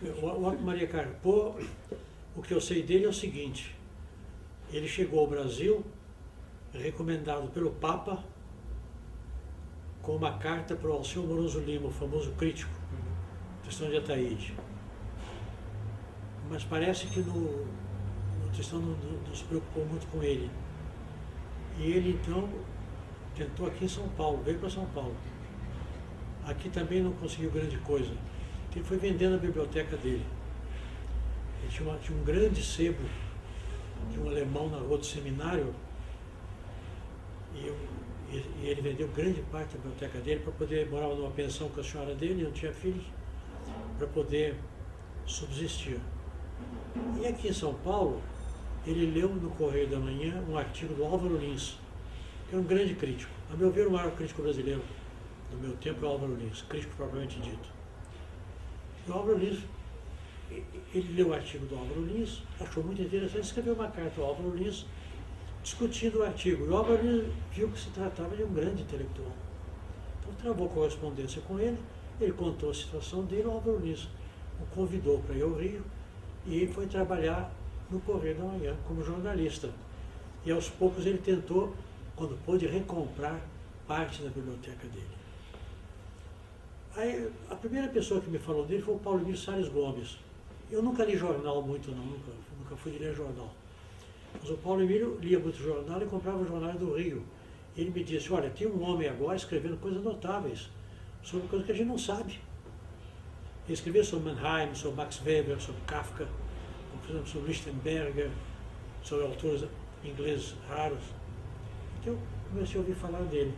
O Otto Maria Carpo, o que eu sei dele é o seguinte: ele chegou ao Brasil recomendado pelo Papa com uma carta para o Alceu Moroso Lima, o famoso crítico, Tristão de Ataíde. Mas parece que no Tristão não se preocupou muito com ele. E ele então tentou aqui em São Paulo, veio para São Paulo. Aqui também não conseguiu grande coisa. Ele foi vendendo a biblioteca dele. Ele tinha um grande sebo de um alemão na rua do Seminário, e ele vendeu grande parte da biblioteca dele para poder morar numa pensão com a senhora dele, não tinha filhos, para poder subsistir. E aqui em São Paulo, ele leu no Correio da Manhã um artigo do Álvaro Lins, que era um grande crítico. A meu ver, o maior crítico brasileiro do meu tempo é o Álvaro Lins, crítico propriamente dito. E o Álvaro Lins, ele leu o artigo do Álvaro Lins, achou muito interessante, escreveu uma carta ao Álvaro Lins discutindo o artigo. E o Álvaro Lins viu que se tratava de um grande intelectual. Então travou correspondência com ele, ele contou a situação dele, o Álvaro Lins o convidou para ir ao Rio e ele foi trabalhar no Correio da Manhã como jornalista. E aos poucos ele tentou, quando pôde, recomprar parte da biblioteca dele. Aí, a primeira pessoa que me falou dele foi o Paulo Emílio Salles Gomes. Eu nunca li jornal muito, não, nunca fui de ler jornal. Mas o Paulo Emílio lia muito jornal e comprava jornais do Rio. E ele me disse: olha, tem um homem agora escrevendo coisas notáveis, sobre coisas que a gente não sabe. Ele escrevia sobre Mannheim, sobre Max Weber, sobre Kafka, por exemplo, sobre Lichtenberger, sobre autores ingleses raros. Então eu comecei a ouvir falar dele.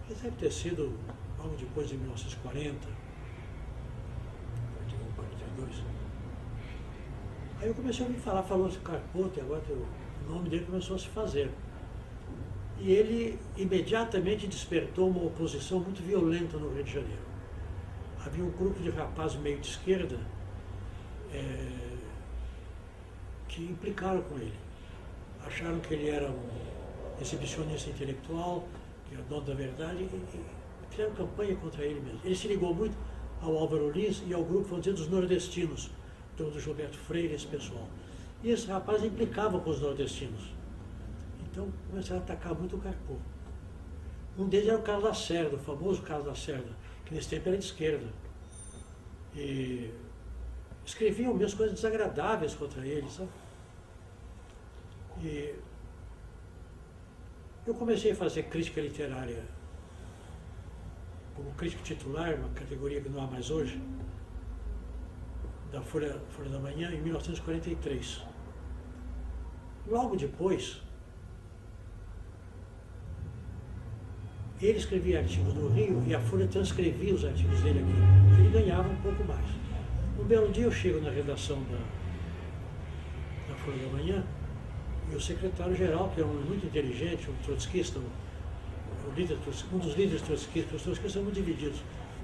Ele deve ter sido logo depois de 1940, 41, 42. Aí eu comecei a ouvir falar, falou-se Carpo, agora o nome dele começou a se fazer. E ele imediatamente despertou uma oposição muito violenta no Rio de Janeiro. Havia um grupo de rapazes meio de esquerda que implicaram com ele. Acharam que ele era um exibicionista intelectual, que era dono da verdade, e fizeram campanha contra ele mesmo. Ele se ligou muito ao Álvaro Lins e ao grupo, vamos dizer, dos nordestinos, do Gilberto Freire, esse pessoal. E esses rapazes implicavam com os nordestinos. Então começaram a atacar muito o Carpo. Um deles era o Carlos Lacerda, o famoso Carlos Lacerda, que nesse tempo era de esquerda. E escreviam mesmo coisas desagradáveis contra ele, sabe? E eu comecei a fazer crítica literária como crítico titular, uma categoria que não há mais hoje, da Folha da Manhã, em 1943. Logo depois, ele escrevia artigos no Rio e a Folha transcrevia os artigos dele aqui. Ele ganhava um pouco mais. Um belo dia eu chego na redação da Folha da Manhã e o secretário-geral, que era um homem muito inteligente, um trotskista, um dos líderes trotskistas, os trotskistas são muito divididos.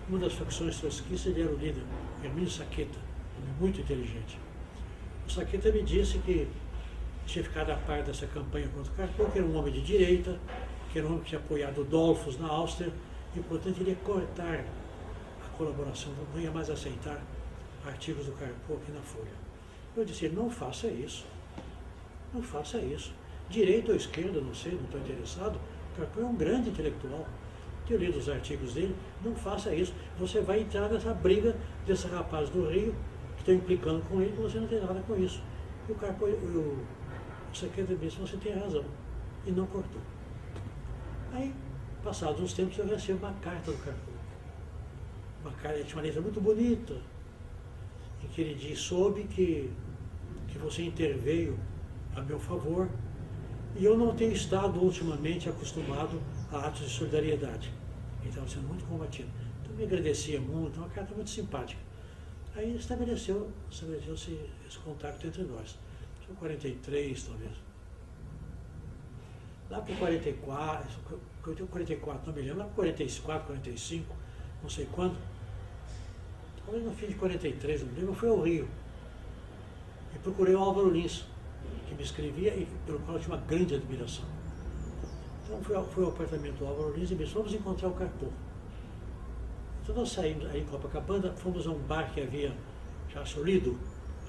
Uma das facções trotskistas, ele era o líder, Hermínio Saqueta, um homem muito inteligente. O Saqueta me disse que tinha ficado a par dessa campanha contra o Carpo, que era um homem de direita, que era um homem que tinha apoiado o Dollfuss na Áustria, e, portanto, ele ia cortar a colaboração, não ia mais aceitar artigos do Carpo aqui na Folha. Eu disse: não faça isso, não faça isso. Direita ou esquerda, não sei, não estou interessado. O Carpo é um grande intelectual. Eu li os artigos dele, não faça isso. Você vai entrar nessa briga desses rapazes do Rio, que estão implicando com ele, que você não tem nada com isso. E o Carpo, o secretário disse: você tem razão, e não cortou. Aí, passados uns tempos, eu recebo uma carta do Carpo. Uma carta, tinha uma letra muito bonita, em que ele diz: soube que você interveio a meu favor, e eu não tenho estado ultimamente acostumado a atos de solidariedade. Ele estava sendo muito combatido. Então me agradecia muito, uma carta muito simpática. Aí estabeleceu-se esse contato entre nós. Foi 43, talvez. Lá para 44, não me lembro, lá para 44, 45, não sei quando. Talvez no fim de 43, não me lembro, eu fui ao Rio. E procurei o Álvaro Lins, que me escrevia e pelo qual eu tinha uma grande admiração. Então fui ao apartamento do Álvaro Lins e me disse: vamos encontrar o Carpo. Então nós saímos aí em Copacabana, fomos a um bar que havia, Castro Lido,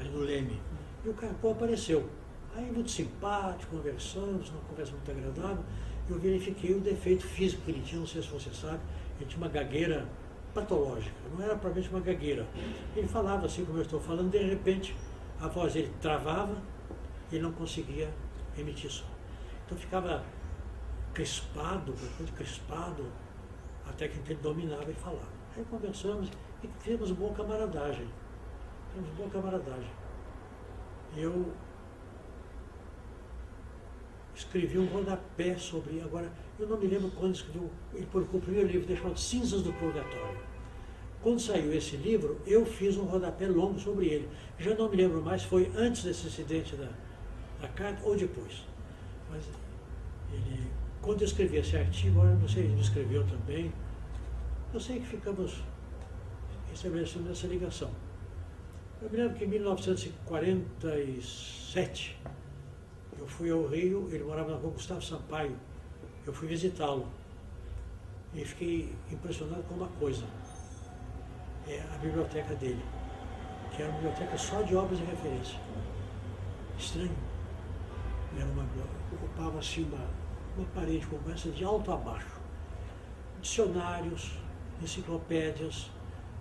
ali no Leme. E o Carpô apareceu. Aí muito simpático, conversamos, uma conversa muito agradável. Eu verifiquei o defeito físico que ele tinha, não sei se você sabe, ele tinha uma gagueira patológica, não era propriamente uma gagueira. Ele falava assim como eu estou falando, de repente a voz dele travava e ele não conseguia emitir som. Então ficava crispado, até que ele dominava e falava. Aí conversamos e fizemos boa camaradagem. Eu escrevi um rodapé sobre, agora, eu não me lembro quando escreveu, ele publicou o primeiro livro, chamado Cinzas do Purgatório. Quando saiu esse livro, eu fiz um rodapé longo sobre ele. Já não me lembro mais, foi antes desse incidente da carta ou depois. Mas ele, quando eu escrevi esse artigo, agora não sei, ele escreveu também, eu sei que ficamos estabelecendo essa ligação. Eu me lembro que em 1947, eu fui ao Rio, ele morava na rua Gustavo Sampaio, eu fui visitá-lo e fiquei impressionado com uma coisa, a biblioteca dele, que era uma biblioteca só de obras de referência. Estranho. Ocupava assim uma parede como essa de alto a baixo. Dicionários, enciclopédias,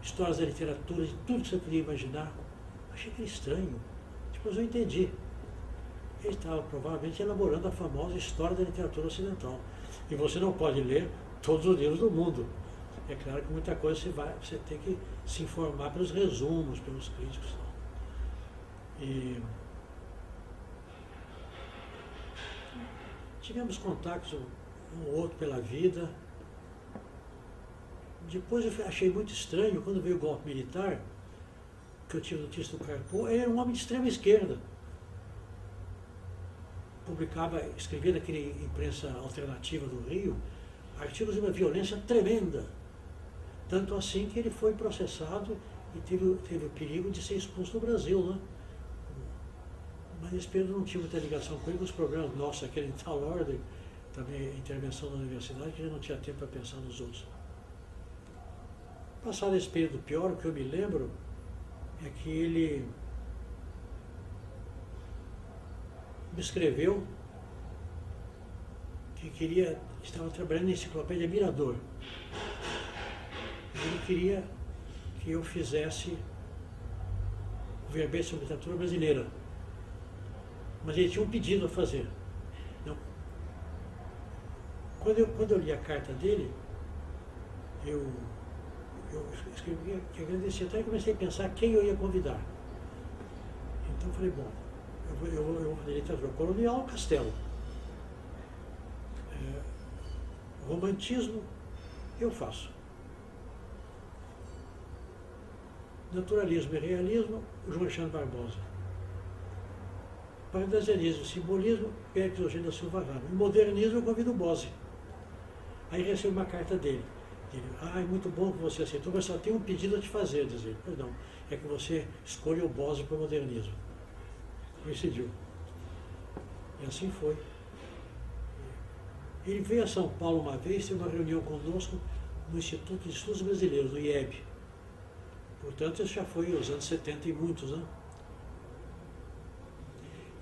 histórias da literatura, de tudo que você podia imaginar. Achei aquilo estranho. Depois eu entendi. Ele estava provavelmente elaborando a famosa história da literatura ocidental. E você não pode ler todos os livros do mundo. É claro que muita coisa você tem que se informar pelos resumos, pelos críticos. E tivemos contatos um ou outro pela vida. Depois eu achei muito estranho, quando veio o golpe militar, que eu tive notícia do Carpô, ele era um homem de extrema esquerda. Escrevia naquele imprensa alternativa do Rio, artigos de uma violência tremenda. Tanto assim que ele foi processado e teve o perigo de ser expulso do Brasil, né? Mas nesse período não tive muita ligação com ele, com os problemas nossos, aquele em tal ordem, também a intervenção da universidade, que ele não tinha tempo para pensar nos outros. Passado esse período pior, o que eu me lembro é que ele me escreveu que estava trabalhando na enciclopédia Mirador. Ele queria que eu fizesse o verbete sobre literatura brasileira. Mas ele tinha um pedido a fazer. Não. Quando eu li a carta dele, eu escrevi que agradecia. Até comecei a pensar quem eu ia convidar. Então falei, bom, eu vou fazer literatura colonial, Castelo. Romantismo, eu faço. Naturalismo e realismo, João Alexandre Barbosa. Parnasianismo e simbolismo, Péricles Eugênio da Silva Ramos. E modernismo, eu convido o Bose. Aí recebo uma carta dele. Ele, é muito bom que você aceitou, mas só tem um pedido a te fazer, diz ele. Perdão, é que você escolha o Bose para o modernismo. Coincidiu. E assim foi. Ele veio a São Paulo uma vez, teve uma reunião conosco no Instituto de Estudos Brasileiros, do IEB. Portanto, isso já foi os anos 70 e muitos, né?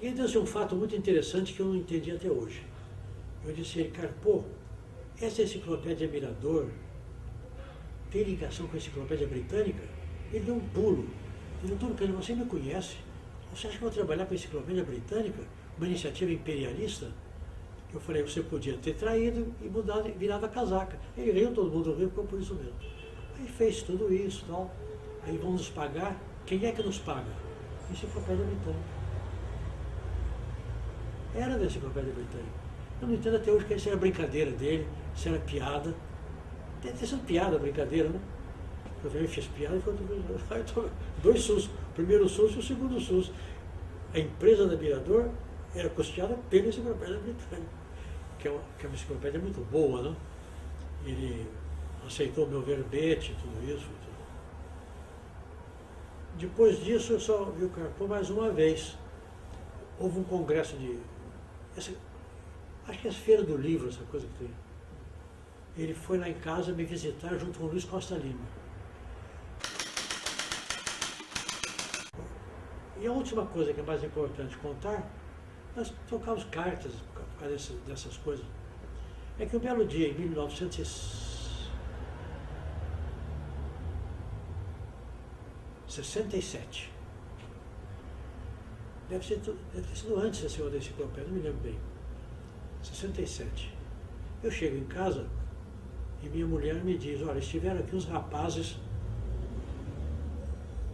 E ele disse um fato muito interessante que eu não entendi até hoje. Eu disse a ele, Carpô, essa enciclopédia Mirador tem ligação com a enciclopédia britânica? Ele deu um pulo. Ele falou, Doutor, você me conhece? Você acha que eu vou trabalhar com a enciclopédia britânica? Uma iniciativa imperialista? Eu falei, você podia ter traído e virado a casaca. Ele riu, todo mundo riu, ficou por isso mesmo. Aí fez tudo isso e tal. Aí vão nos pagar. Quem é que nos paga? A enciclopédia britânica. Era da enciclopédia britânica. Eu não entendo até hoje que isso era brincadeira dele, se era piada. Deve ter sido piada, brincadeira, né? Eu também fiz piada e foi dois SUS. O primeiro SUS e o segundo SUS. A empresa da Mirador era custeada pela enciclopédia britânica, que é uma enciclopédia muito boa, né? Ele aceitou meu verbete, tudo isso. Depois disso, eu só vi o Carpô mais uma vez. Houve um congresso acho que é a Feira do Livro, essa coisa que tem. Ele foi lá em casa me visitar junto com o Luiz Costa Lima. E a última coisa que é mais importante contar, nós trocávamos cartas por causa dessas coisas. É que um belo dia, em 1967, deve ter sido antes da senhora da enciclopédia, não me lembro bem, 67. Eu chego em casa e minha mulher me diz, olha, estiveram aqui uns rapazes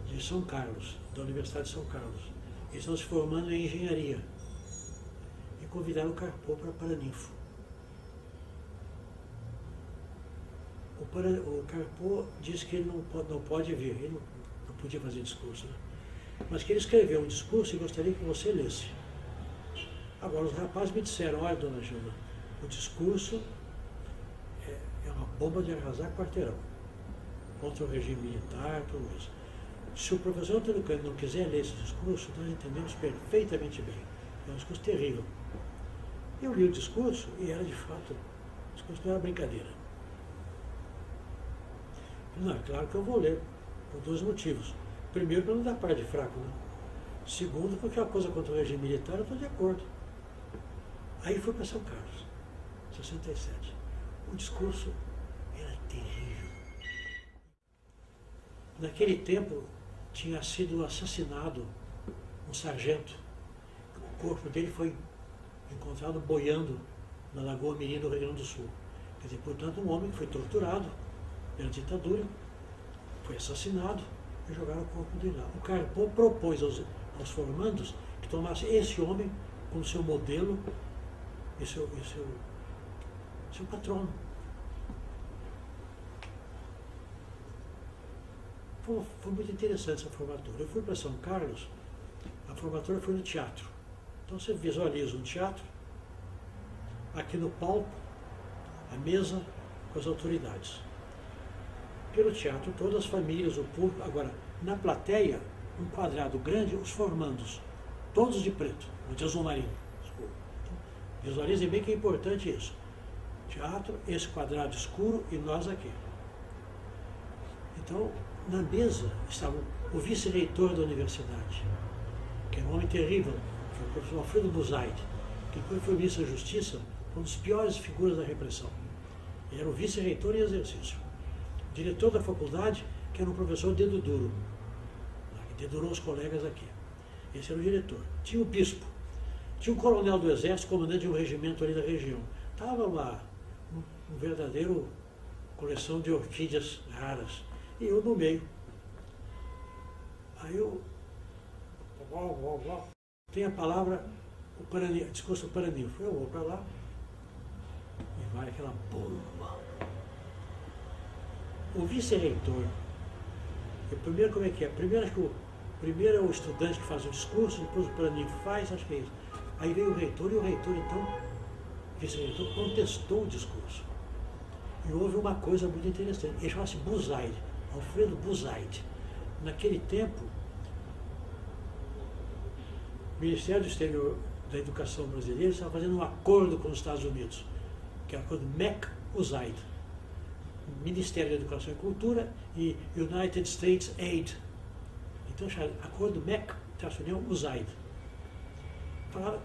de São Carlos, da Universidade de São Carlos. Eles estão se formando em engenharia. E convidaram o Carpo para Paraninfo. O Carpo disse que ele não pode vir, ele não podia fazer discurso, né? Mas que ele escreveu um discurso e gostaria que você lesse. Agora, os rapazes me disseram, olha, dona Gilda, o discurso é uma bomba de arrasar quarteirão contra o regime militar, tudo isso. Se o professor Antônio Cândido não quiser ler esse discurso, nós entendemos perfeitamente bem. É um discurso terrível. Eu li o discurso e era de fato, o discurso não era brincadeira. Não, é claro que eu vou ler, por dois motivos. Primeiro, para não dar par de fraco, né? Segundo, porque é uma coisa contra o regime militar, eu estou de acordo. Aí fui para São Carlos, 67. O discurso era terrível. Naquele tempo, tinha sido assassinado um sargento. O corpo dele foi encontrado boiando na Lagoa Mirim do Rio Grande do Sul. Quer dizer, portanto, um homem que foi torturado pela ditadura, foi assassinado e jogaram o corpo dele lá. O Carpo propôs aos formandos que tomasse esse homem como seu modelo e seu patrono. Foi muito interessante essa formatura. Eu fui para São Carlos, a formatura foi no teatro. Então você visualiza um teatro, aqui no palco, a mesa com as autoridades. Pelo teatro, todas as famílias, o público. Agora, na plateia, um quadrado grande, os formandos, todos de preto, de azul marinho. Escuro. Então, visualizem bem que é importante isso. Teatro, esse quadrado escuro e nós aqui. Então, na mesa estava o vice-reitor da universidade, que é um homem terrível, foi o professor Alfredo Buzaide, que depois foi ministro da Justiça, uma das piores figuras da repressão. Ele era o vice-reitor em exercício. O diretor da faculdade, que era um professor dedo duro, que dedurou os colegas aqui. Esse era o diretor. Tinha o bispo, tinha um coronel do exército, comandante de um regimento ali da região. Estava lá um verdadeiro coleção de orquídeas raras. E eu no meio. Aí eu... Tem a palavra, o discurso Paraninfo. Eu vou para lá e vai aquela bomba. O vice-reitor, primeiro como é que é? Primeiro é o estudante que faz o discurso, depois o Paraninfo faz, acho que é isso. Aí veio o reitor e o reitor então, o vice-reitor, contestou o discurso. E houve uma coisa muito interessante. Ele chamava-se Buzaide, Alfredo Buzaide. Naquele tempo, o Ministério do Exterior da Educação Brasileira estava fazendo um acordo com os Estados Unidos, que era o acordo MEC-USAID, Ministério da Educação e Cultura e United States Aid. Então, acordo MEC, USAID.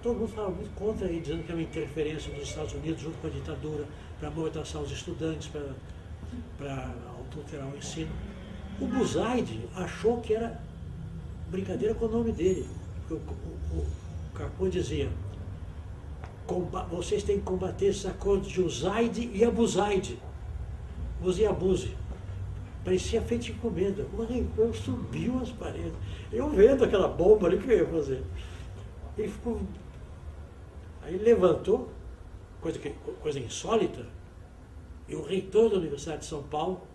Todo mundo falava muito contra ele, dizendo que era uma interferência dos Estados Unidos junto com a ditadura para amordaçar os estudantes, para adulterar o ensino. O Buzaide achou que era brincadeira com o nome dele. O Carpo dizia, vocês têm que combater esses acordos de USAID e Abuzaide. Use e abuse. Parecia feito de encomenda. O reitor subiu as paredes. Eu vendo aquela bomba ali, o que eu ia fazer? Ele ficou... Aí ele levantou, coisa insólita, e o reitor da Universidade de São Paulo,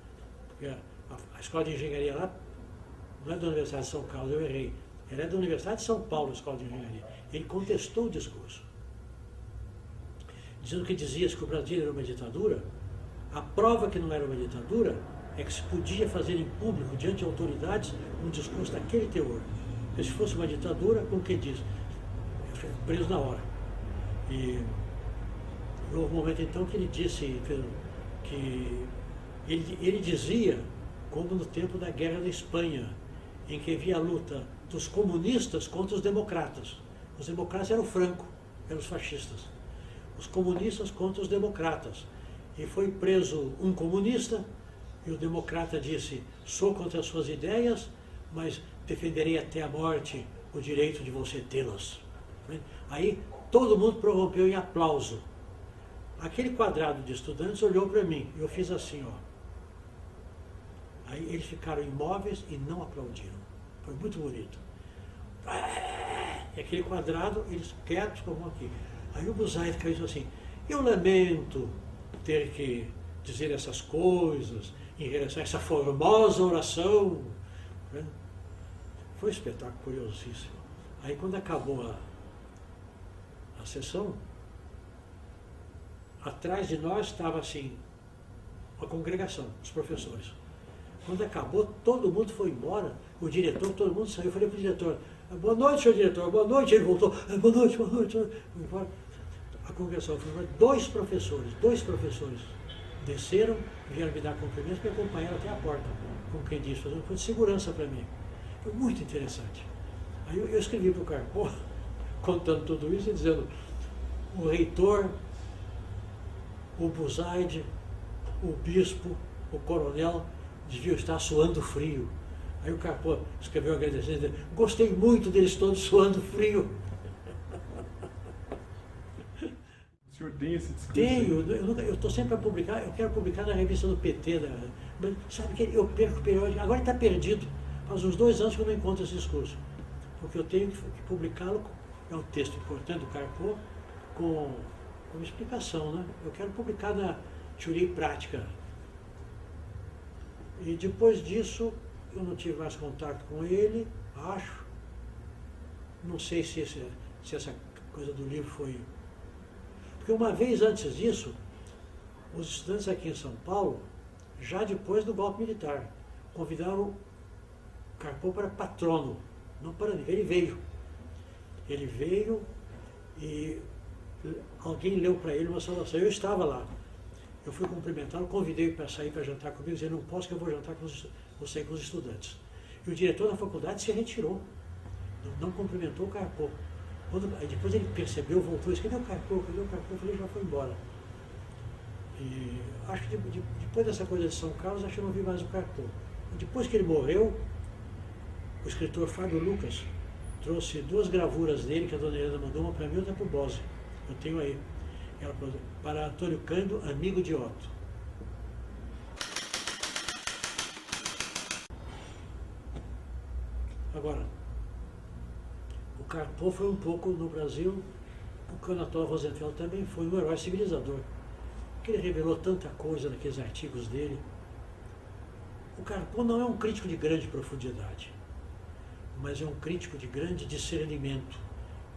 porque a escola de engenharia lá não é da Universidade de São Carlos, eu errei. Ela é da Universidade de São Paulo, a escola de engenharia. Ele contestou o discurso, dizendo que dizia-se que o Brasil era uma ditadura. A prova que não era uma ditadura é que se podia fazer em público, diante de autoridades, um discurso daquele teor. Porque se fosse uma ditadura, como que diz? Preso na hora. E houve um momento então que ele disse que ele dizia, como no tempo da Guerra da Espanha, em que havia a luta dos comunistas contra os democratas. Os democratas eram o Franco, eram os fascistas. Os comunistas contra os democratas. E foi preso um comunista, e o democrata disse, sou contra as suas ideias, mas defenderei até a morte o direito de você tê-las. Aí todo mundo prorrompeu em aplauso. Aquele quadrado de estudantes olhou para mim, e eu fiz assim, ó. Aí eles ficaram imóveis e não aplaudiram. Foi muito bonito. E aquele quadrado, eles quietos como aqui. Aí o Buzaid caiu assim, eu lamento ter que dizer essas coisas em relação a essa formosa oração. Foi um espetáculo curiosíssimo. Aí quando acabou a sessão, atrás de nós estava assim, uma congregação, os professores. Quando acabou, todo mundo foi embora, o diretor, todo mundo saiu. Eu falei para o diretor, boa noite, senhor diretor, boa noite. Ele voltou, boa noite, boa noite. A congregação foi dois professores desceram, vieram me dar cumprimentos, me acompanharam até a porta, como quem diz, fazendo coisa de segurança para mim. Foi muito interessante. Aí eu escrevi para o Carpo, contando tudo isso e dizendo, o reitor, o Buzaid, o bispo, o coronel, deviam estar suando frio. Aí o Carpo escreveu agradecendo, gostei muito deles todos suando frio. O senhor tem esse discurso? Tenho, eu estou sempre a publicar, eu quero publicar na revista do PT, mas sabe que eu perco o periódico, agora ele está perdido, faz uns 2 anos que eu não encontro esse discurso, porque eu tenho que publicá-lo, é um texto importante do Carpo, com explicação, né? Eu quero publicar na teoria e prática. E depois disso, eu não tive mais contato com ele, acho. Não sei se essa coisa do livro foi... Porque uma vez antes disso, os estudantes aqui em São Paulo, já depois do golpe militar, convidaram o Carpo para patrono, não para ninguém. Ele veio e alguém leu para ele uma saudação. Eu estava lá. Eu fui cumprimentá-lo, convidei para sair para jantar comigo, dizendo, não posso que eu vou jantar com os estudantes. E o diretor da faculdade se retirou, não cumprimentou o Carpo. Aí depois ele percebeu, voltou e disse, cadê o Carpo? Cadê o Carpo? Eu falei, já foi embora. E acho que depois dessa coisa de São Carlos, acho que eu não vi mais o Carpo. Depois que ele morreu, o escritor Fábio Lucas trouxe 2 gravuras dele, que a dona Helena mandou, uma para mim e outra para o Bose. Eu tenho aí. Ela falou, para Antônio Cândido, amigo de Otto. Agora, o Carpo foi um pouco no Brasil, o Anatole Rosenfeld também foi um herói civilizador, porque ele revelou tanta coisa naqueles artigos dele. O Carpo não é um crítico de grande profundidade, mas é um crítico de grande discernimento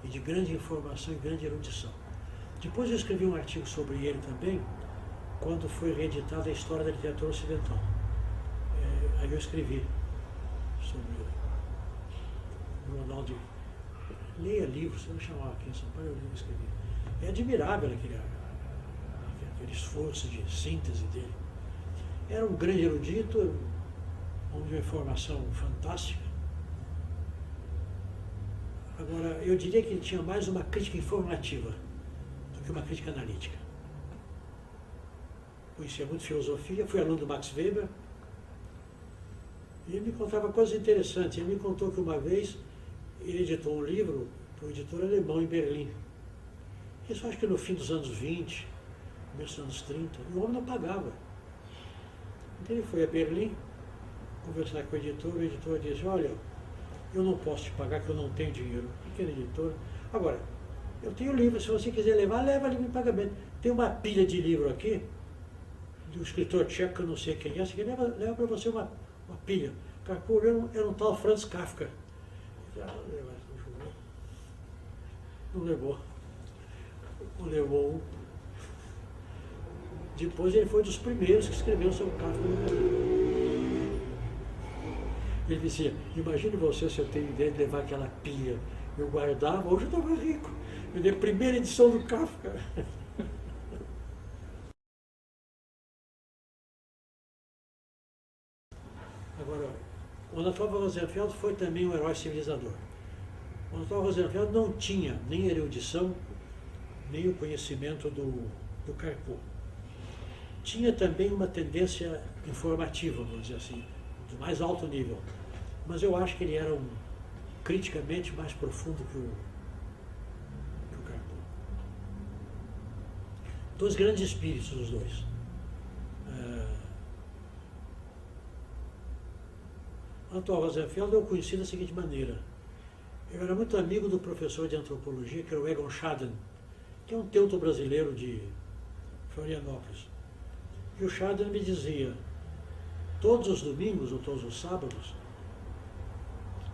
e de grande informação e grande erudição. Depois eu escrevi um artigo sobre ele também, quando foi reeditada a História da Literatura Ocidental. Aí eu escrevi sobre o Ronaldo. Leia livros, se não chamava aqui em São Paulo, eu escrevi. É admirável aquele esforço de síntese dele. Era um grande erudito, de uma informação fantástica. Agora, eu diria que ele tinha mais uma crítica informativa do que uma crítica analítica. Conhecia muito filosofia, fui aluno do Max Weber, e ele me contava coisas interessantes. Ele me contou que uma vez ele editou um livro para um editor alemão em Berlim. Isso acho que no fim dos anos 20, começo dos anos 30, e o homem não pagava. Então ele foi a Berlim conversar com o editor disse, olha, eu não posso te pagar que eu não tenho dinheiro. Pequena editora. Agora, eu tenho livro, se você quiser levar, leva livro em pagamento. Tem uma pilha de livro aqui, do escritor tcheco, que eu não sei quem é, você leva para você uma pilha. O cara era um tal Franz Kafka. Não levou. Não levou um. Depois ele foi dos primeiros que escreveu sobre o Kafka no Brasil. Ele dizia, imagine você se eu tenho ideia de levar aquela pilha. Eu guardava, hoje eu estava rico. Eu dei a primeira edição do Kafka. Agora, O Anatol Rosenfeld foi também um herói civilizador. O Anatol Rosenfeld não tinha nem erudição, nem o conhecimento do Carpo. Tinha também uma tendência informativa, vamos dizer assim, do mais alto nível. Mas eu acho que ele era criticamente mais profundo que o Carpo. Dois grandes espíritos, os dois. Anatol Rosenfeld eu conheci da seguinte maneira. Eu era muito amigo do professor de antropologia, que era o Egon Schaden, que é um teuto brasileiro de Florianópolis. E o Schaden me dizia, todos os domingos ou todos os sábados,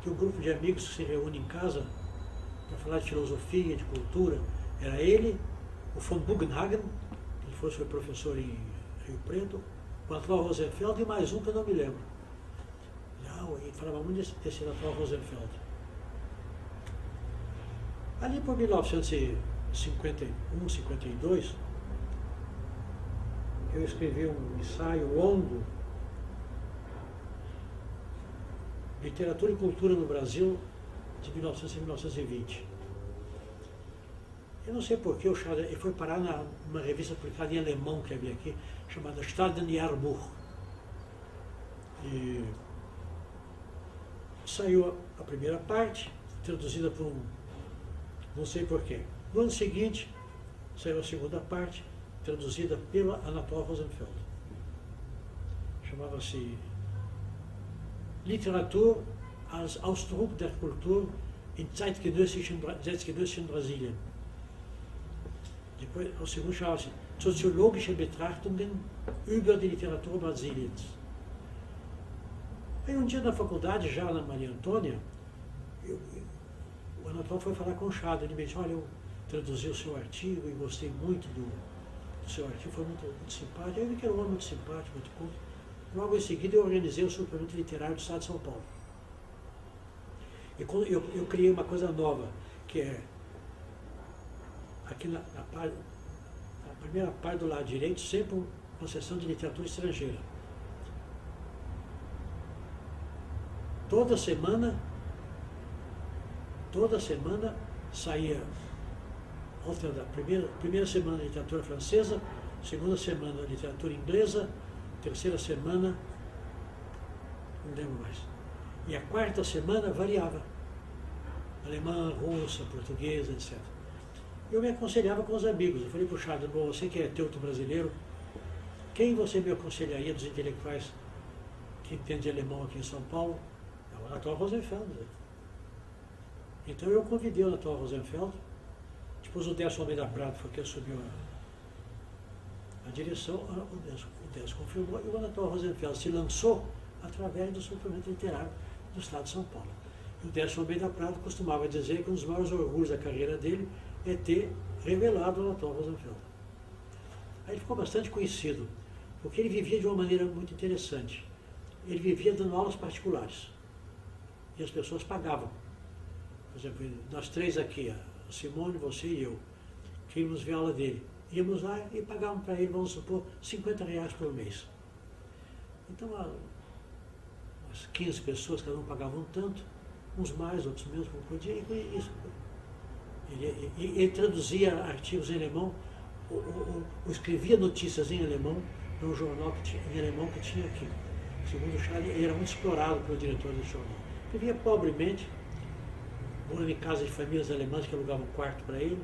que um grupo de amigos que se reúne em casa para falar de filosofia, de cultura, era ele, o von Bugenhagen, que foi professor em Rio Preto, o Anatol Rosenfeld e mais um que eu não me lembro. E falava muito desse Anatol Rosenfeld. Ali por 1951, 52, eu escrevi um ensaio longo, Literatura e Cultura no Brasil, de 1900 a 1920. Eu não sei porquê ele foi parar numa revista publicada em alemão que havia aqui, chamada Staatenjahrbuch. E saiu a primeira parte, traduzida por não sei porquê. No ano seguinte, saiu a segunda parte, traduzida pela Anatol Rosenfeld. Chamava-se Literatur als Ausdruck der Kultur in zeitgenössischen Brasilien. Depois, o segundo chamava-se Soziologische Betrachtungen über die Literatur Brasiliens. Aí um dia na faculdade, já na Maria Antônia, o Anatol foi falar com o Schaden. Ele me disse, olha, eu traduzi o seu artigo e gostei muito do seu artigo, foi muito simpático. Eu vi que era um homem muito simpático, muito culto. Logo em seguida eu organizei o suplemento literário do Estado de São Paulo. E eu criei uma coisa nova, que é, aqui na primeira parte do lado direito, sempre uma seção de literatura estrangeira. Toda semana saía primeira semana de literatura francesa, segunda semana de literatura inglesa, terceira semana, não lembro mais. E a quarta semana variava. Alemã, russa, portuguesa, etc. Eu me aconselhava com os amigos. Eu falei para o Schaden, você que é teuto brasileiro, quem você me aconselharia dos intelectuais que entendem alemão aqui em São Paulo? O Anatol Rosenfeld. Então eu convidei o Anatol Rosenfeld, depois o Décio Almeida Prado foi quem assumiu a direção, o Décio confirmou, e o Anatol Rosenfeld se lançou através do suplemento literário do Estado de São Paulo. E o Décio Almeida Prado costumava dizer que um dos maiores orgulhos da carreira dele é ter revelado o Anatol Rosenfeld. Aí ele ficou bastante conhecido, porque ele vivia de uma maneira muito interessante. Ele vivia dando aulas particulares. E as pessoas pagavam. Por exemplo, nós três aqui, a Simone, você e eu, queríamos ver a aula dele. Íamos lá e pagavam para ele, vamos supor, R$50 por mês. Então, umas 15 pessoas, cada um pagavam tanto, uns mais, outros menos, como podia, e isso. Ele traduzia artigos em alemão, ou escrevia notícias em alemão, num jornal em alemão que tinha aqui. Segundo o Charlie, ele era muito explorado pelo diretor do jornal. Vivia pobremente, morando em casa de famílias alemãs que alugavam um quarto para ele.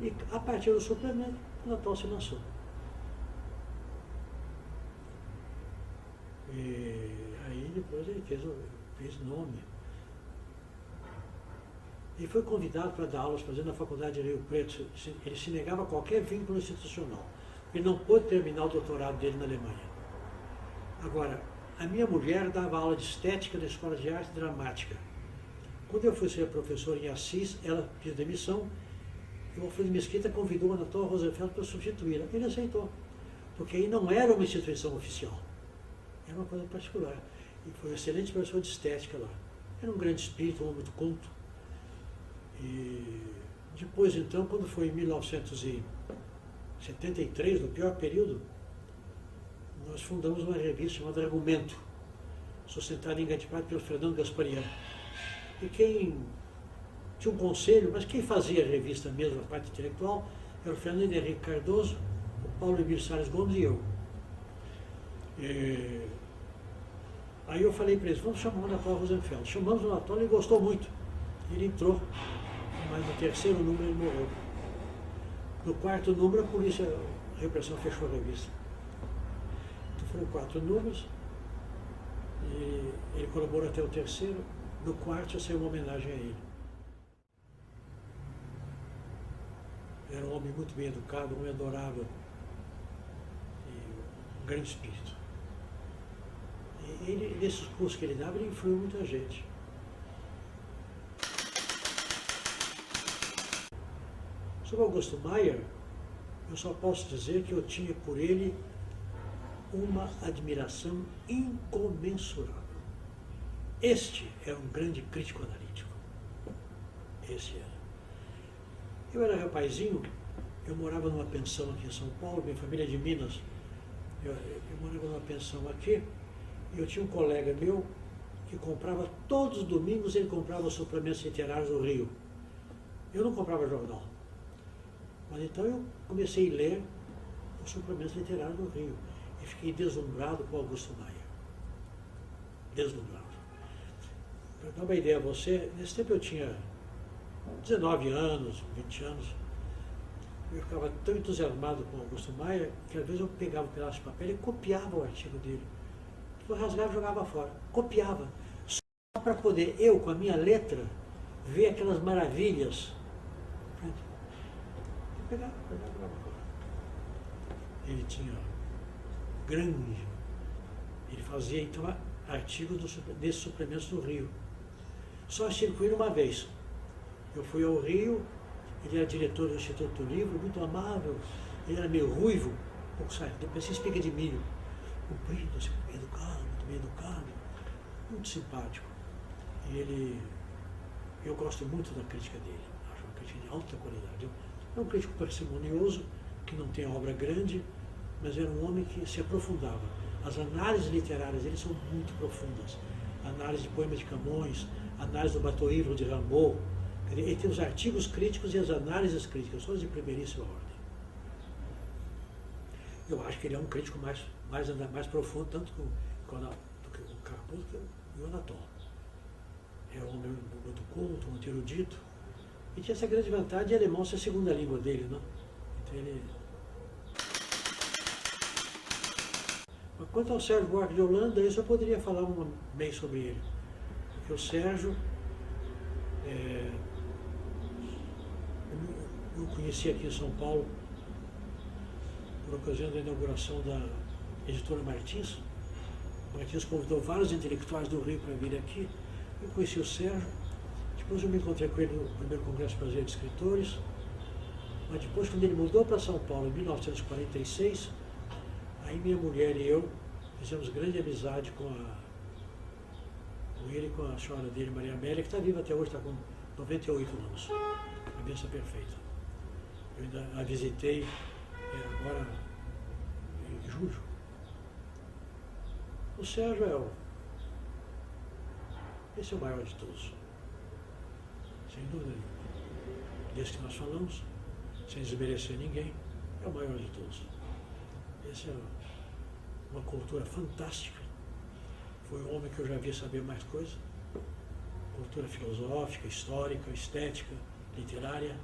E a partir do suplemento, o Anatol se lançou. E aí depois ele fez nome. Ele foi convidado para dar aulas, fazendo na faculdade de Rio Preto. Ele se negava a qualquer vínculo institucional. Ele não pôde terminar o doutorado dele na Alemanha. Agora, a minha mulher dava aula de estética na Escola de Arte Dramática. Quando eu fui ser professor em Assis, ela pediu demissão, e o Alfredo Mesquita convidou o Anatol Rosenfeld para substituí-la. Ele aceitou, porque aí não era uma instituição oficial, era uma coisa particular. E foi um excelente professor de estética lá. Era um grande espírito, um homem muito culto. E depois, então, quando foi em 1973, no pior período, nós fundamos uma revista chamada Argumento. sustentado em grande parte pelo Fernando Gasparian. E quem tinha um conselho, mas quem fazia a revista mesmo, a parte intelectual, era o Fernando Henrique Cardoso, o Paulo Emílio Salles Gomes e eu. Aí eu falei para eles, vamos chamar o Anatole Rosenfeld. Chamamos o Anatole, ele gostou muito. Ele entrou, mas no terceiro número ele morreu. No quarto número a polícia, a repressão fechou a revista. Então foram 4 números, e ele colaborou até o terceiro. No quarto já saiu uma homenagem a ele. Era um homem muito bem educado, um homem adorável, e um grande espírito. E ele, nesses cursos que ele dava, ele influiu muita gente. Sobre Augusto Mayer, eu só posso dizer que eu tinha por ele uma admiração incomensurável. Este era um grande crítico analítico. Esse era. Eu era rapazinho, eu morava numa pensão aqui em São Paulo, minha família é de Minas. Eu morava numa pensão aqui, e eu tinha um colega meu que comprava, todos os domingos ele comprava suplementos literários do Rio. Eu não comprava jornal. Mas então eu comecei a ler os suplementos literários do Rio. E fiquei deslumbrado com Augusto Mayer. Deslumbrado. Para dar uma ideia a você, nesse tempo eu tinha 19 anos, 20 anos. Eu ficava tão entusiasmado com Augusto Mayer que às vezes eu pegava um pedaço de papel e copiava o artigo dele. Eu rasgava e jogava fora. Copiava. Só para poder, eu com a minha letra, ver aquelas maravilhas. Pegava, jogava fora. Ele tinha grande. Ele fazia então artigos desses suplementos do Rio. Só estive com ele uma vez. Eu fui ao Rio, ele era diretor do Instituto do Livro, muito amável, ele era meio ruivo, um pouco sabe, parecia espiga de milho, comprido, assim, muito bem educado, muito simpático. E eu gosto muito da crítica dele, acho uma crítica de alta qualidade. É um crítico parcimonioso, que não tem obra grande, mas era um homem que se aprofundava. As análises literárias dele são muito profundas. Análise de poemas de Camões, análise do Batoivre de Rimbaud. Ele tem os artigos críticos e as análises críticas, todas de primeiríssima ordem. Eu acho que ele é um crítico mais profundo, tanto do que o Carpuz e o Anatole. É um homem muito culto, muito erudito. E tinha essa grande vantagem de alemão ser a segunda língua dele, né? Então ele... Mas quanto ao Sérgio Buarque de Holanda, isso eu poderia falar bem sobre ele. Porque o Sérgio... eu o conheci aqui em São Paulo por ocasião da inauguração da editora Martins. Martins convidou vários intelectuais do Rio para vir aqui. Eu conheci o Sérgio. Depois eu me encontrei com ele no primeiro Congresso Brasileiro de Escritores. Mas depois, quando ele mudou para São Paulo, em 1946, aí minha mulher e eu fizemos grande amizade com ele e com a senhora dele, Maria Amélia, que está viva até hoje, está com 98 anos. Cabeça perfeita. Eu ainda a visitei agora em julho. O Sérgio esse é o maior de todos. Sem dúvida nenhuma. Desse que nós falamos, sem desmerecer ninguém, é o maior de todos. Essa é uma cultura fantástica. Foi um homem que eu já vi saber mais coisa. Cultura filosófica, histórica, estética, literária.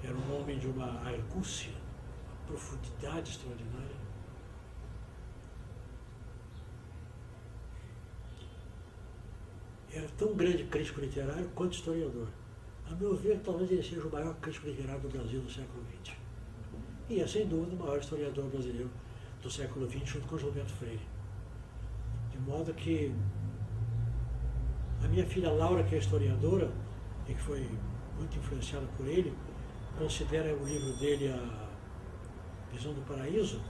Era um homem de uma argúcia, uma profundidade extraordinária. Era tão grande crítico literário quanto historiador. A meu ver, talvez ele seja o maior crítico literário do Brasil do século XX. E é, sem dúvida, o maior historiador brasileiro do século XX, junto com Gilberto Freire. De modo que a minha filha Laura, que é historiadora, e que foi muito influenciada por ele, considera o livro dele, A Visão do Paraíso,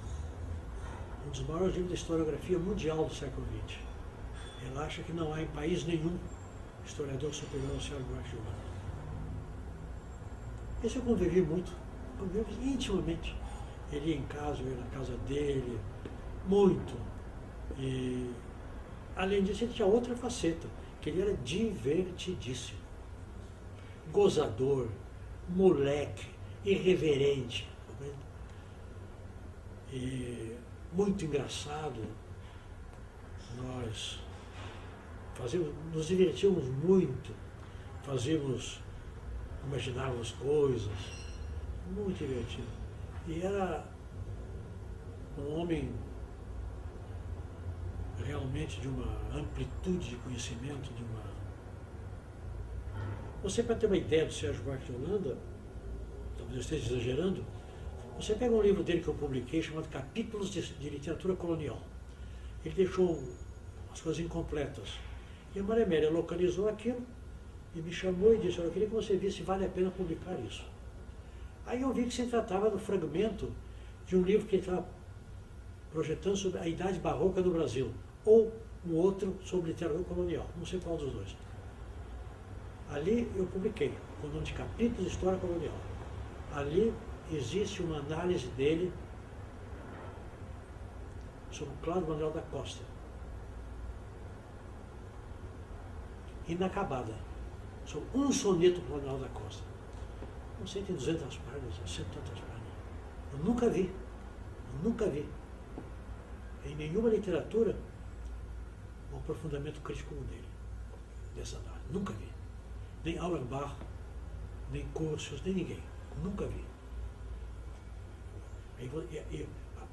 um dos maiores livros de historiografia mundial do século XX. Ela acha que não há em país nenhum historiador superior ao Sérgio Buarque de Holanda. Esse eu convivi muito, convivi intimamente. Ele ia em casa, eu ia na casa dele, muito. E além disso, ele tinha outra faceta, que ele era divertidíssimo. Gozador, moleque, irreverente. E muito engraçado. Nós nos divertíamos muito, imaginávamos coisas, muito divertido. E era um homem realmente de uma amplitude de conhecimento, Você, para ter uma ideia do Sérgio Buarque de Holanda, talvez eu esteja exagerando, você pega um livro dele que eu publiquei, chamado Capítulos de Literatura Colonial. Ele deixou as coisas incompletas. E a Maria Amélia localizou aquilo e me chamou e disse: eu queria que você visse se vale a pena publicar isso. Aí eu vi que se tratava do fragmento de um livro que ele estava projetando sobre a Idade Barroca do Brasil, ou um outro sobre literatura colonial, não sei qual dos dois. Ali eu publiquei, com o nome de Capítulos de História Colonial. Ali existe uma análise dele sobre o Cláudio Manuel da Costa. Inacabada. Sobre um soneto do Manuel da Costa. Não sei, tem 200 páginas, 100 tantas páginas. Eu nunca vi em nenhuma literatura um aprofundamento crítico como dele, dessa análise. Nunca vi. Nem Auerbach, nem Curtius, nem ninguém. Nunca vi. E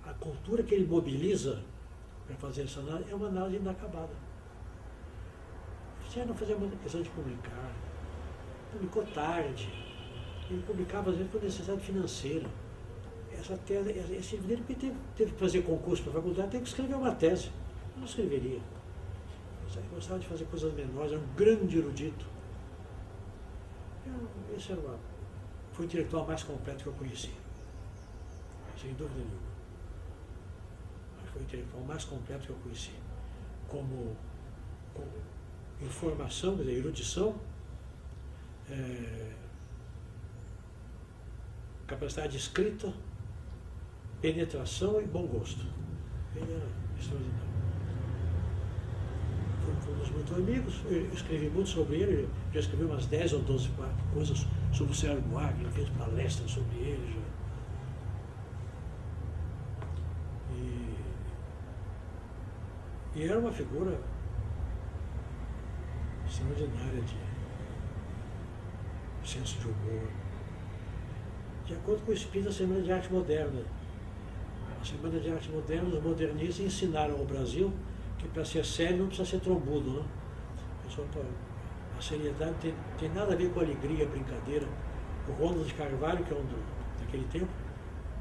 a cultura que ele mobiliza para fazer essa análise é uma análise inacabada. Você não fazia muita questão de publicar. Publicou tarde. Ele publicava, às vezes, por necessidade financeira. Essa tese, esse livro dele, porque teve que fazer concurso para a faculdade, teve que escrever uma tese. Eu não escreveria. Ele gostava de fazer coisas menores, era um grande erudito. Esse foi o intelectual mais completo que eu conheci. Sem dúvida nenhuma. Foi o intelectual mais completo que eu conheci. Com informação, quer dizer, erudição, capacidade de escrita, penetração e bom gosto. Ele era extraordinário. Fomos muito amigos, eu escrevi muito sobre ele, já escrevi umas 10 ou 12 coisas sobre o Sérgio Buarque, já fiz palestras sobre ele. E era uma figura extraordinária de senso de humor. De acordo com o espírito da Semana de Arte Moderna. A Semana de Arte Moderna, os modernistas ensinaram ao Brasil que para ser sério não precisa ser trombudo, né? A seriedade tem nada a ver com alegria, brincadeira. O Ronald de Carvalho, que é daquele tempo,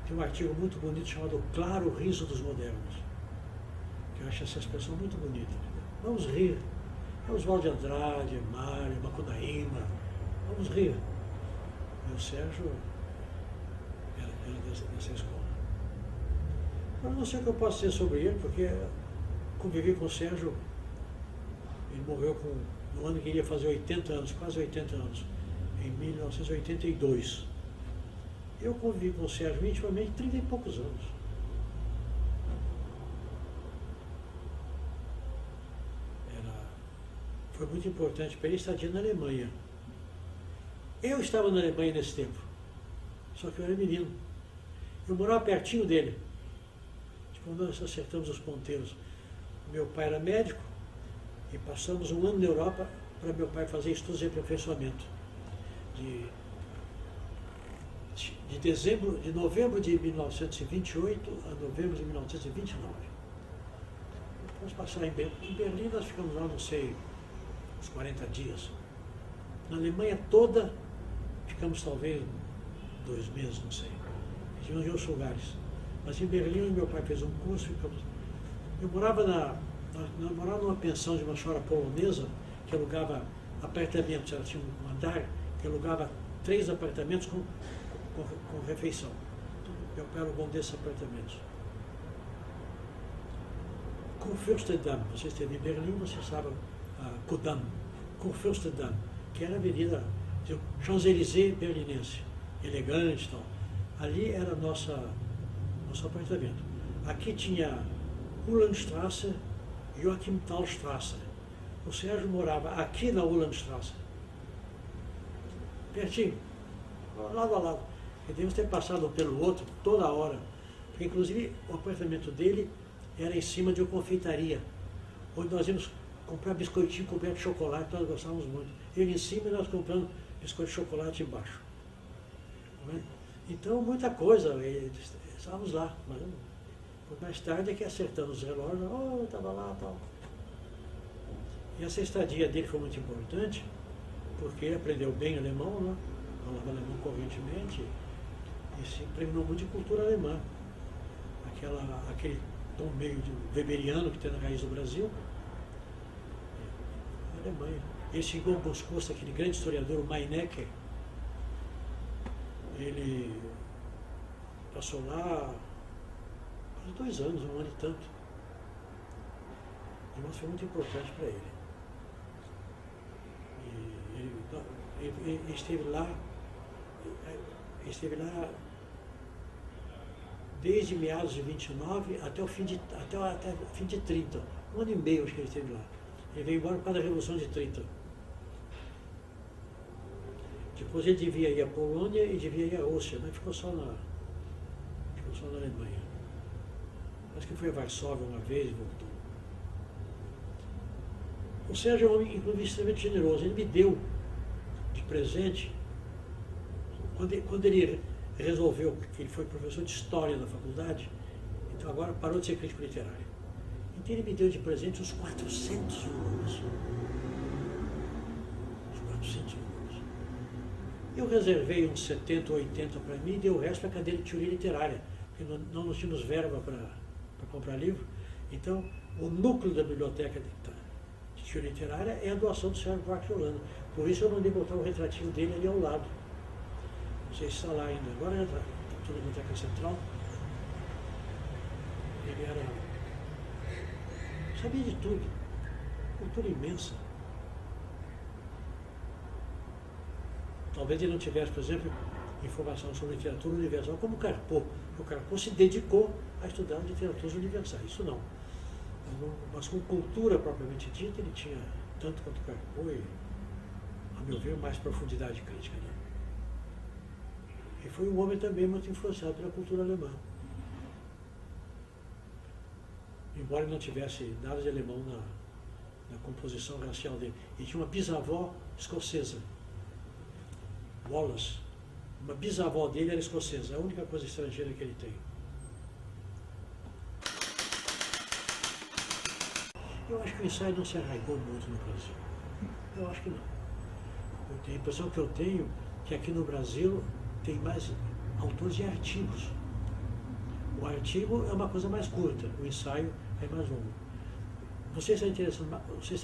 tem um artigo muito bonito chamado O Claro Riso dos Modernos. Que eu acho essa expressão muito bonita. Vamos rir. É Oswald de Andrade, Mário, Macunaíma. Vamos rir. E o Sérgio era dessa escola. Eu não sei o que eu posso dizer sobre ele, porque convivi com o Sérgio. Ele morreu no ano que ele ia fazer 80 anos, quase 80 anos, em 1982. Eu convivi com o Sérgio intimamente 30 e poucos anos. Foi muito importante para ele estar na Alemanha. Eu estava na Alemanha nesse tempo, só que eu era menino. Eu morava pertinho dele. Quando nós acertamos os ponteiros, meu pai era médico e passamos um ano na Europa para meu pai fazer estudos de aperfeiçoamento. De novembro de 1928 a novembro de 1929. Vamos passar em Berlim. Em Berlim nós ficamos lá, não sei, uns 40 dias. Na Alemanha toda, ficamos talvez 2 meses, não sei. Tínhamos em outros lugares. Mas em Berlim, meu pai fez um curso. Eu morava numa pensão de uma senhora polonesa que alugava apartamentos. Ela tinha um andar que alugava 3 apartamentos com refeição. Então, meu pai alugou um desses apartamentos. Kurfürstendamm, você esteve em Berlim, você sabe Kudamm, Kurfürstendamm, que era a avenida Champs-Élysées berlinense, elegante e tal. Ali era nosso apartamento. Aqui tinha Uhlanstrasse Joachim Thalstrasser. O Sérgio morava aqui na Ulandstrasse, pertinho, lado a lado. E devemos ter passado um pelo outro toda hora, porque inclusive o apartamento dele era em cima de uma confeitaria, onde nós íamos comprar biscoitinho coberto de chocolate, nós gostávamos muito. Ele em cima e nós comprando biscoito de chocolate embaixo. Então, muita coisa, estávamos lá. Mas mais tarde é que acertamos os relógios, estava lá e tal. E essa estadia dele foi muito importante, porque ele aprendeu bem alemão, né? Falava alemão correntemente, e se impregnou muito de cultura alemã. Aquele tom meio de weberiano que tem na raiz do Brasil, na Alemanha. Ele chegou a Boscoso, aquele grande historiador, o Meinecker. Ele passou lá quase 2 anos, 1 ano e tanto. E isso foi muito importante para ele. Ele esteve lá desde meados de 29 até o fim de 30. 1 ano e meio acho que ele esteve lá. Ele veio embora por causa da Revolução de 30. Depois ele devia ir à Polônia e devia ir à Rússia, mas ficou só na Alemanha. Acho que foi a Varsóvia uma vez e voltou. O Sérgio é um homem, inclusive, extremamente generoso. Ele me deu de presente, quando ele resolveu, que ele foi professor de História na faculdade, então agora parou de ser crítico literário. Então ele me deu de presente uns 400 volumes. Uns 400 volumes. Eu reservei uns 70 ou 80 para mim e dei o resto para a cadeira de teoria literária, porque não nós tínhamos verba para comprar livro. Então, o núcleo da biblioteca de teoria literária é a doação do Sérgio Buarque de Holanda. Por isso eu mandei botar o retratinho dele ali ao lado. Não sei se está lá ainda. Agora está tudo na Biblioteca Central. Ele sabia de tudo. Cultura imensa. Talvez ele não tivesse, por exemplo, informação sobre literatura universal como o Carpo. O Carpo se dedicou a estudar literaturas universais. Isso não. Mas com cultura propriamente dita, ele tinha, tanto quanto o Carpo, e, a meu ver, mais profundidade crítica. Né? E foi um homem também muito influenciado pela cultura alemã. Embora ele não tivesse nada de alemão na composição racial dele. Ele tinha uma bisavó escocesa, Wallace. Uma bisavó dele era escocesa, a única coisa estrangeira que ele tem. Eu acho que o ensaio não se arraigou muito no Brasil. Eu acho que não. A impressão que eu tenho que aqui no Brasil tem mais autores de artigos. O artigo é uma coisa mais curta, o ensaio é mais longo. Você está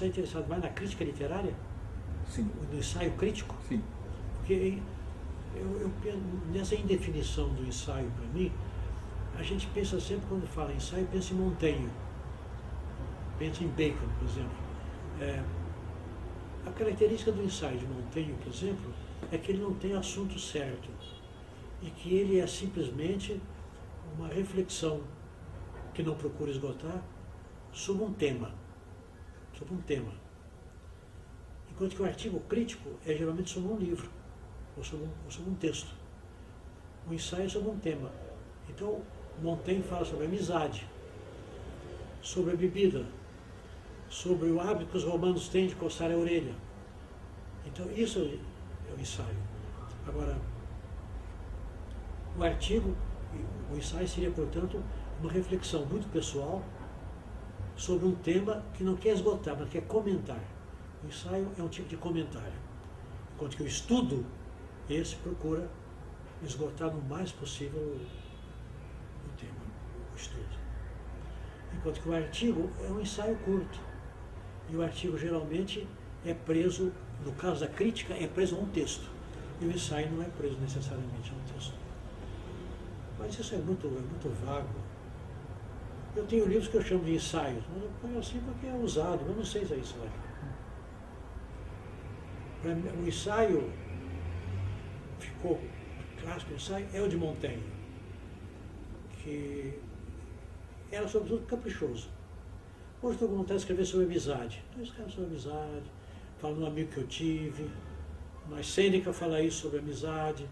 interessado mais na crítica literária? Sim. No ensaio crítico? Sim. Porque nessa indefinição do ensaio, para mim, a gente pensa sempre, quando fala em ensaio, pensa em Montaigne, pensa em Bacon, por exemplo. A característica do ensaio de Montaigne, por exemplo, é que ele não tem assunto certo e que ele é simplesmente uma reflexão que não procura esgotar sobre um tema. Enquanto que o artigo crítico é geralmente sobre um livro, ou sobre um texto. O ensaio é sobre um tema. Então, Montaigne fala sobre a amizade, sobre a bebida, sobre o hábito que os romanos têm de coçar a orelha. Então, isso é o ensaio. Agora, o ensaio seria, portanto, uma reflexão muito pessoal sobre um tema que não quer esgotar, mas quer comentar. O ensaio é um tipo de comentário. Enquanto que o estudo, esse procura esgotar no mais possível o tema, o estudo. Enquanto que o artigo é um ensaio curto. E o artigo geralmente é preso, no caso da crítica, é preso a um texto. E o ensaio não é preso necessariamente a um texto. Mas isso é muito vago. Eu tenho livros que eu chamo de ensaios, mas eu ponho assim porque é usado, eu não sei se é isso lá. O ensaio ficou clássico, o ensaio é o de Montaigne, que era sobretudo caprichoso. Hoje estou com vontade de escrever sobre amizade. Então eu escrevo sobre amizade, falo de um amigo que eu tive, mas Sêneca fala isso sobre amizade,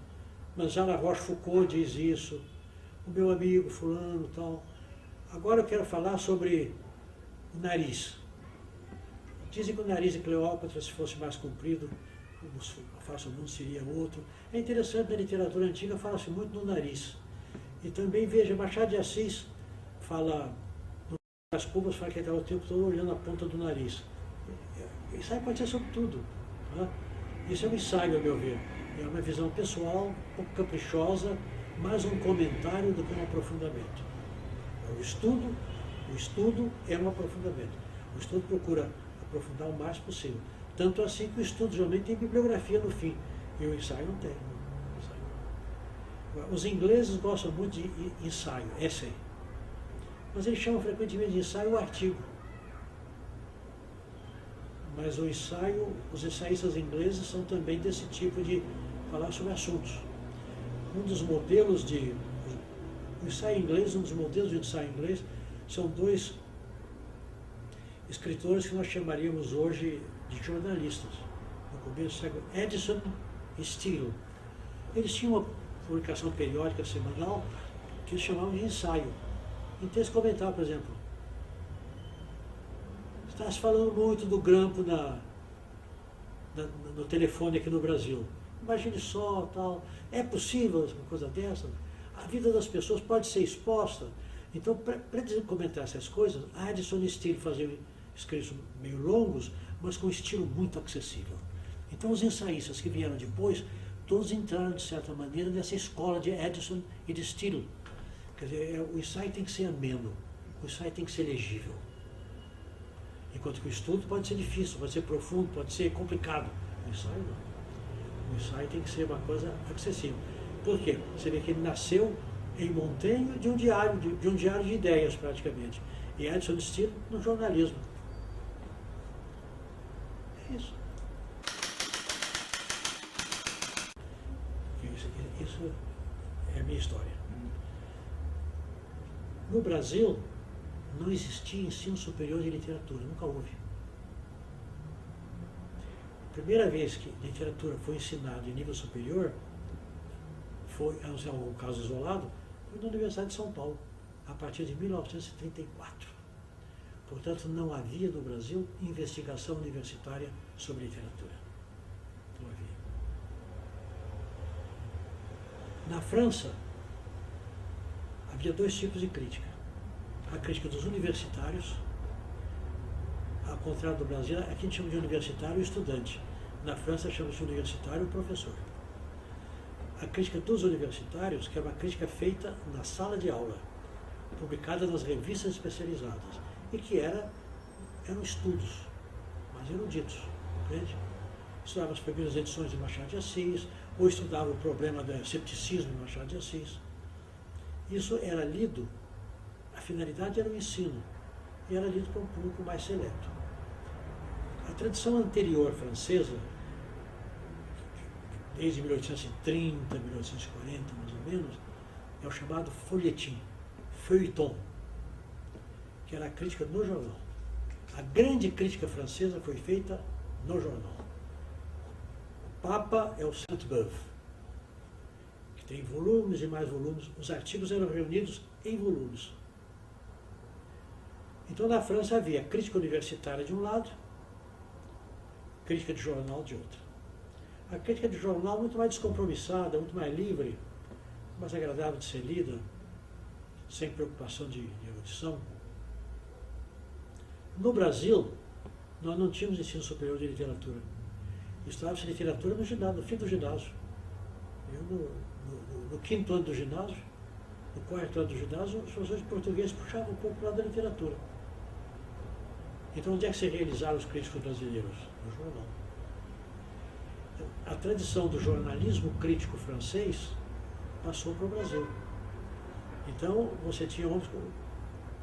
mas já La Rochefoucauld diz isso, o meu amigo fulano e tal. Agora eu quero falar sobre o nariz. Dizem que o nariz de Cleópatra, se fosse mais comprido, a face do mundo seria outro. É interessante, na literatura antiga fala-se muito no nariz. E também, veja, Machado de Assis fala, nas cubas, fala que ele estava o tempo todo olhando a ponta do nariz. Isso aí pode ser sobre tudo. Tá? Isso é um ensaio, a meu ver. É uma visão pessoal, um pouco caprichosa, mais um comentário do que um aprofundamento. O estudo é um aprofundamento. O estudo procura aprofundar o mais possível. Tanto assim que o estudo geralmente tem bibliografia no fim, e o ensaio não tem. Os ingleses gostam muito de ensaio, essay, mas eles chamam frequentemente de ensaio o artigo. Mas o ensaio, os ensaístas ingleses são também desse tipo de falar sobre assuntos. Um dos modelos de o ensaio inglês, um dos modelos de ensaio inglês são dois escritores que nós chamaríamos hoje de jornalistas, no começo do século, Addison e Steele. Eles tinham uma publicação periódica semanal que eles chamavam de ensaio. Então eles comentavam, por exemplo, está se falando muito do grampo no telefone aqui no Brasil. Imagine só, tal, é possível uma coisa dessa? A vida das pessoas pode ser exposta. Então, para eles comentar essas coisas, Addison e Steele faziam escritos meio longos, mas com um estilo muito acessível. Então, os ensaístas que vieram depois, todos entraram, de certa maneira, nessa escola de Addison e de Steele. Quer dizer, o ensaio tem que ser ameno, o ensaio tem que ser legível. Enquanto que o estudo pode ser difícil, pode ser profundo, pode ser complicado. O ensaio não. O ensaio tem que ser uma coisa acessível. Por quê? Você vê que ele nasceu em Montaigne de um diário de ideias, praticamente. E Addison Steele no jornalismo. É isso. Isso é a minha história. No Brasil, não existia ensino superior de literatura, nunca houve. A primeira vez que literatura foi ensinada em nível superior, foi, em algum caso isolado, foi na Universidade de São Paulo, a partir de 1934. Portanto, não havia no Brasil investigação universitária sobre literatura. Não havia. Na França, havia dois tipos de crítica. A crítica dos universitários, ao contrário do Brasil, aqui a gente chama de universitário o estudante. Na França chama-se de universitário o professor. A crítica dos universitários, que é uma crítica feita na sala de aula, publicada nas revistas especializadas, e que eram estudos, mas eruditos, entende? Estudava as primeiras edições de Machado de Assis, ou estudava o problema do cepticismo de Machado de Assis. Isso era lido, a finalidade era o ensino, e era lido por um público mais seleto. A tradição anterior francesa, desde 1830, 1840, mais ou menos, é o chamado folhetim, feuilleton, que era a crítica no jornal. A grande crítica francesa foi feita no jornal. O Papa é o Sainte-Beuve, que tem volumes e mais volumes. Os artigos eram reunidos em volumes. Então, na França havia crítica universitária de um lado, crítica de jornal de outro. A crítica de jornal muito mais descompromissada, muito mais livre, mais agradável de ser lida, sem preocupação de erudição. No Brasil, nós não tínhamos ensino superior de literatura. Estudava-se literatura no ginásio, no fim do ginásio. Eu, no quinto ano do ginásio, no quarto ano do ginásio, os professores de português puxavam um pouco lá da literatura. Então, onde é que se realizaram os críticos brasileiros? No jornal. A tradição do jornalismo crítico francês passou para o Brasil. Então, você tinha homens,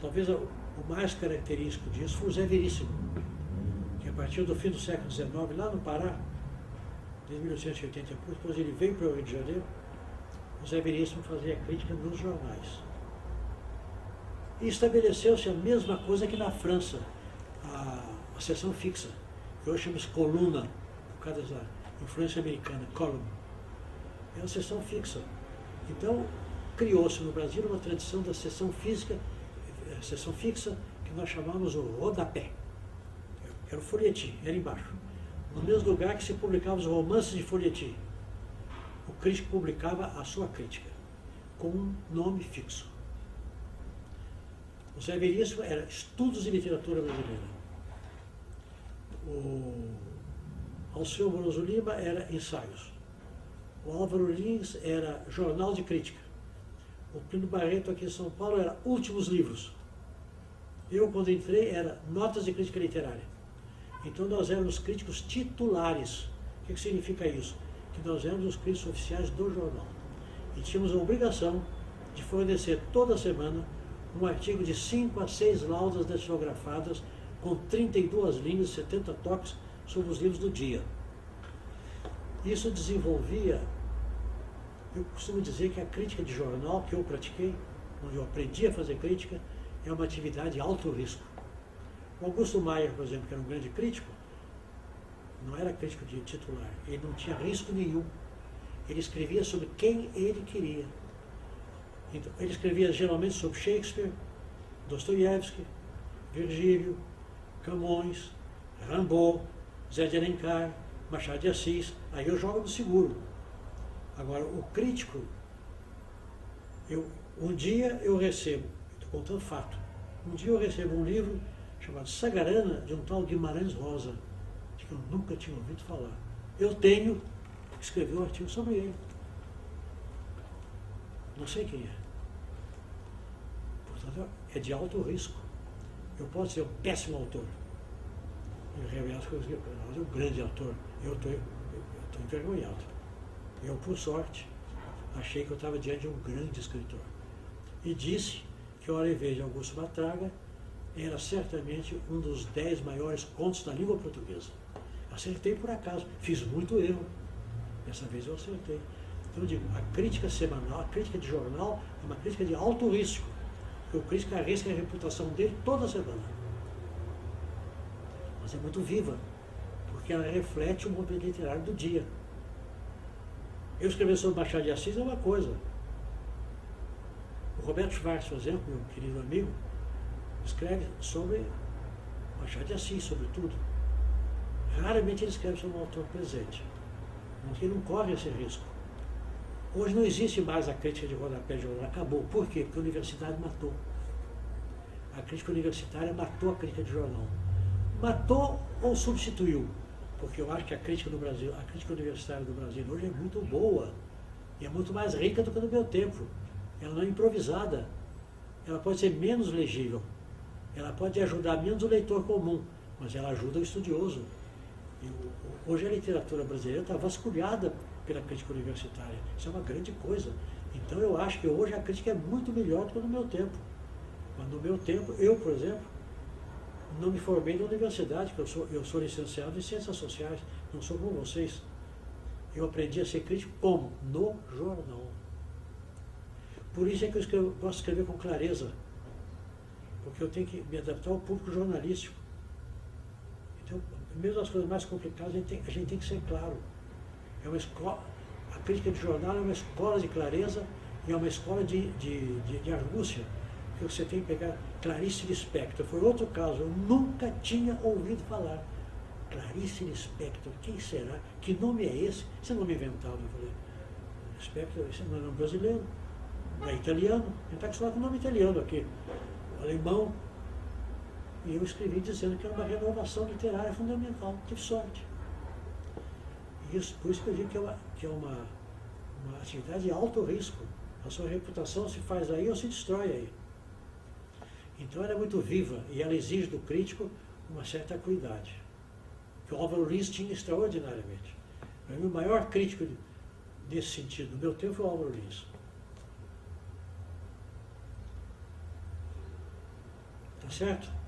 talvez o mais característico disso foi o Zé Veríssimo, que a partir do fim do século XIX, lá no Pará, desde 1880, depois ele veio para o Rio de Janeiro, o Zé Veríssimo fazia crítica nos jornais. E estabeleceu-se a mesma coisa que na França. a seção fixa, que hoje chama-se coluna, por causa dessa influência americana, column. É uma seção fixa. Então, criou-se no Brasil uma tradição da seção fixa, que nós chamamos o rodapé. Era o folhetim, era embaixo. No mesmo lugar que se publicavam os romances de folhetim. O crítico publicava a sua crítica, com um nome fixo. O Zé Veríssimo era Estudos de Literatura Brasileira. O Alceu Moroso Lima era Ensaios. O Álvaro Lins era Jornal de Crítica. O Plínio Barreto, aqui em São Paulo, era Últimos Livros. Eu, quando entrei, era Notas de Crítica Literária. Então, nós éramos críticos titulares. O que significa isso? Que nós éramos os críticos oficiais do jornal. E tínhamos a obrigação de fornecer toda semana um artigo de 5 a 6 laudas datilografadas com 32 linhas, 70 toques sobre os livros do dia. Isso desenvolvia, eu costumo dizer que a crítica de jornal que eu pratiquei, onde eu aprendi a fazer crítica, é uma atividade de alto risco. O Augusto Maia, por exemplo, que era um grande crítico, não era crítico de titular, ele não tinha risco nenhum. Ele escrevia sobre quem ele queria. Então, ele escrevia geralmente sobre Shakespeare, Dostoiévski, Virgílio, Camões, Rimbaud, Zé de Alencar, Machado de Assis. Aí eu jogo no seguro. Agora, o crítico, um dia eu recebo, estou contando fato, um dia eu recebo um livro chamado Sagarana, de um tal Guimarães Rosa, que eu nunca tinha ouvido falar. Eu tenho que escrever um artigo sobre ele. Não sei quem é. Portanto, é de alto risco. Eu posso ser um péssimo autor. Eu revelo as coisas que eu um grande autor. Eu estou envergonhado. Eu, por sorte, achei que eu estava diante de um grande escritor. E disse que o Oliveiras de Augusto Matraga era certamente um dos 10 maiores contos da língua portuguesa. Acertei por acaso, fiz muito erro. Dessa vez eu acertei. Então eu digo, a crítica semanal, a crítica de jornal é uma crítica de alto risco. Porque o crítico arrisca a reputação dele toda semana. Mas é muito viva, porque ela reflete o movimento literário do dia. Eu escrever sobre Machado de Assis é uma coisa. O Roberto Schwartz, por exemplo, meu querido amigo, escreve sobre Machado de Assis, sobre tudo. Raramente ele escreve sobre um autor presente. Porque ele não corre esse risco. Hoje não existe mais a crítica de rodapé de jornal. Acabou. Por quê? Porque a universidade matou. A crítica universitária matou a crítica de jornal. Matou ou substituiu? Porque eu acho que a crítica do Brasil, a crítica universitária do Brasil hoje é muito boa. E é muito mais rica do que no meu tempo. Ela não é improvisada. Ela pode ser menos legível. Ela pode ajudar menos o leitor comum, mas ela ajuda o estudioso. Hoje a literatura brasileira está vasculhada pela crítica universitária. Isso é uma grande coisa. Então eu acho que hoje a crítica é muito melhor do que no meu tempo. Mas no meu tempo, eu, por exemplo, não me formei na universidade, porque eu sou licenciado em Ciências Sociais, não sou como vocês. Eu aprendi a ser crítico como? No jornal. Por isso é que eu gosto de escrever com clareza, porque eu tenho que me adaptar ao público jornalístico. Então, mesmo as coisas mais complicadas, a gente tem que ser claro. É uma escola, a crítica de jornal é uma escola de clareza e é uma escola de argúcia, que você tem que pegar Clarice Lispector. Foi outro caso, eu nunca tinha ouvido falar. Clarice Lispector, quem será? Que nome é esse? Esse nome inventado, eu falei. Lispector, esse não é nome brasileiro, não é italiano, a gente está acostumado com o nome italiano aqui, o alemão. E eu escrevi dizendo que era uma renovação literária fundamental. Tive sorte. Isso, por isso que eu digo que é uma atividade de alto risco. A sua reputação se faz aí ou se destrói aí. Então ela é muito viva e ela exige do crítico uma certa acuidade. Que o Álvaro Lins tinha extraordinariamente. O maior crítico nesse sentido, no meu tempo, foi o Álvaro Lins. Tá certo?